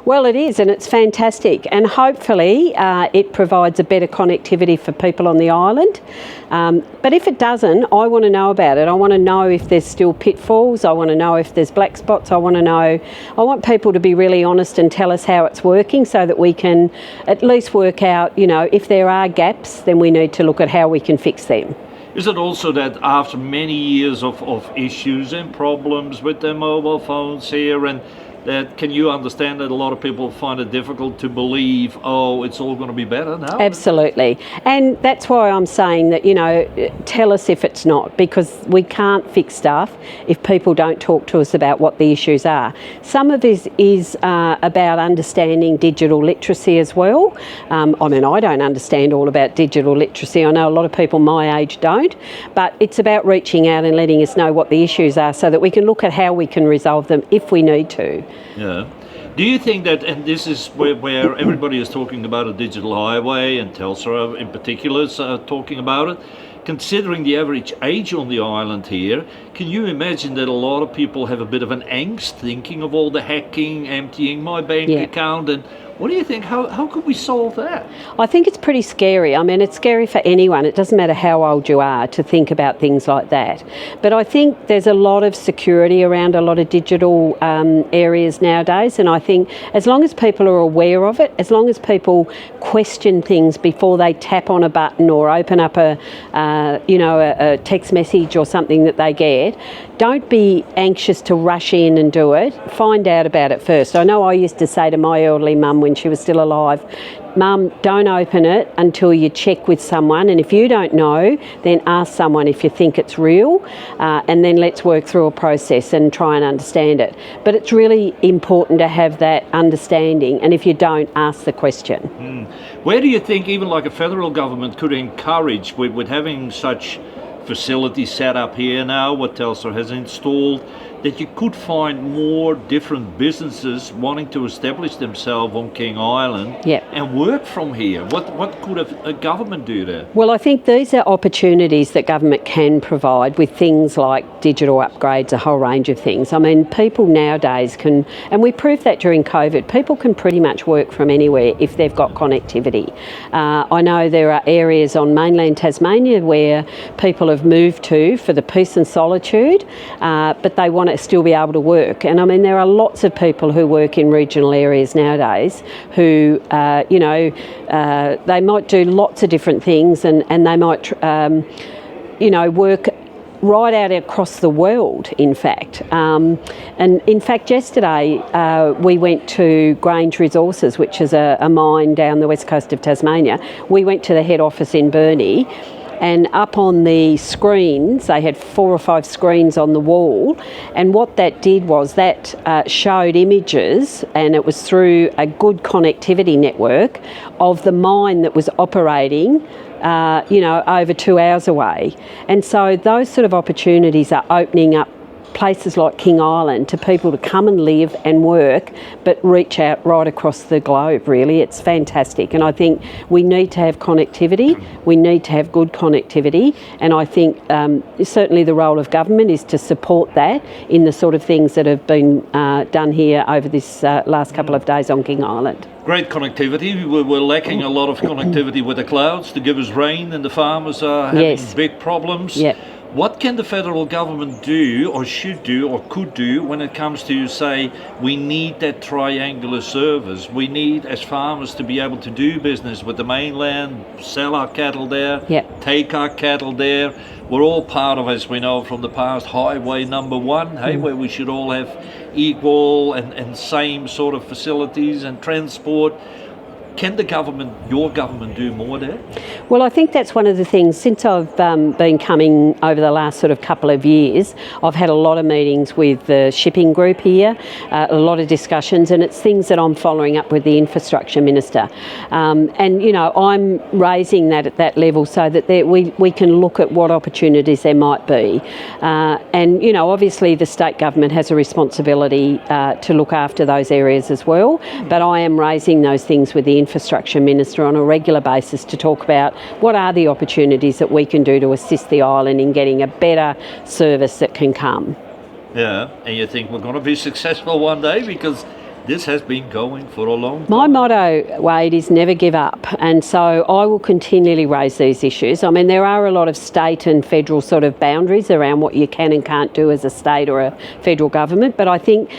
Well, it is, and it's fantastic, and hopefully it provides a better connectivity for people on the island. But if it doesn't, I want to know about it. I want to know if there's still pitfalls. I want to know if there's black spots. I want people to be really honest and tell us how it's working, so that we can at least work out, if there are gaps, then we need to look at how we can fix them. Is it also that after many years of issues and problems with their mobile phones here, and that can you understand that a lot of people find it difficult to believe, it's all going to be better now? Absolutely. And that's why I'm saying that, tell us if it's not, because we can't fix stuff if people don't talk to us about what the issues are. Some of it is about understanding digital literacy as well. I don't understand all about digital literacy. I know a lot of people my age don't, but it's about reaching out and letting us know what the issues are, so that we can look at how we can resolve them if we need to. Yeah. Do you think that, and this is where everybody is talking about a digital highway, and Telstra in particular is talking about it, considering the average age on the island here, can you imagine that a lot of people have a bit of an angst thinking of all the hacking, emptying my bank account, and what do you think? How could we solve that? I think it's pretty scary. It's scary for anyone. It doesn't matter how old you are to think about things like that. But I think there's a lot of security around a lot of digital areas nowadays, and I think as long as people are aware of it, as long as people question things before they tap on a button or open up a text message or something that they get, don't be anxious to rush in and do it. Find out about it first. I know I used to say to my elderly mum when she was still alive, Mum, don't open it until you check with someone, and if you don't know, then ask someone if you think it's real, and then let's work through a process and try and understand it. But it's really important to have that understanding, and if you don't, ask the question. Where do you think even like a federal government could encourage, with having such facilities set up here now, what Telstra has installed, that you could find more different businesses wanting to establish themselves on King Island and work from here? What could a government do there? Well, I think these are opportunities that government can provide with things like digital upgrades, a whole range of things. People nowadays can, and we proved that during COVID, people can pretty much work from anywhere if they've got connectivity. I know there are areas on mainland Tasmania where people have moved to for the peace and solitude, but they want to still be able to work. And there are lots of people who work in regional areas nowadays who, they might do lots of different things, and they might, work right out across the world, in fact. And in fact, yesterday we went to Grange Resources, which is a mine down the west coast of Tasmania. We went to the head office in Burnie, and up on the screens, they had 4 or 5 screens on the wall, and what that did was that showed images, and it was through a good connectivity network of the mine that was operating over 2 hours away. And so those sort of opportunities are opening up places like King Island to people to come and live and work, but reach out right across the globe, really. It's fantastic. And I think we need to have connectivity. We need to have good connectivity. And I think certainly the role of government is to support that in the sort of things that have been done here over this last couple of days on King Island. Great connectivity. We're lacking a lot of connectivity with the clouds to give us rain, and the farmers are having big problems. Yep. What can the federal government do, or should do, or could do when it comes to, say, we need that triangular service? We need, as farmers, to be able to do business with the mainland, sell our cattle there, take our cattle there. We're all part of, as we know from the past, Highway Number 1, where we should all have equal and same sort of facilities and transport. Can the government, your government, do more there? Well, I think that's one of the things. Since I've been coming over the last sort of couple of years, I've had a lot of meetings with the shipping group here, a lot of discussions, and it's things that I'm following up with the infrastructure minister. I'm raising that at that level so that we can look at what opportunities there might be. Obviously the state government has a responsibility to look after those areas as well, but I am raising those things with the infrastructure minister on a regular basis to talk about what are the opportunities that we can do to assist the island in getting a better service that can come. Yeah, and you think we're going to be successful one day, because This has been going for a long time. My motto, Wade, is never give up, and so I will continually raise these issues. I mean, there are a lot of state and federal sort of boundaries around what you can and can't do as a state or a federal government, but I think,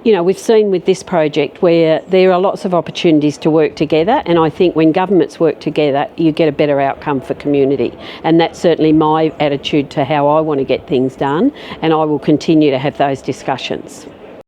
you know, we've seen with this project where there are lots of opportunities to work together, and I think when governments work together, you get a better outcome for community. And that's certainly my attitude to how I want to get things done, and I will continue to have those discussions.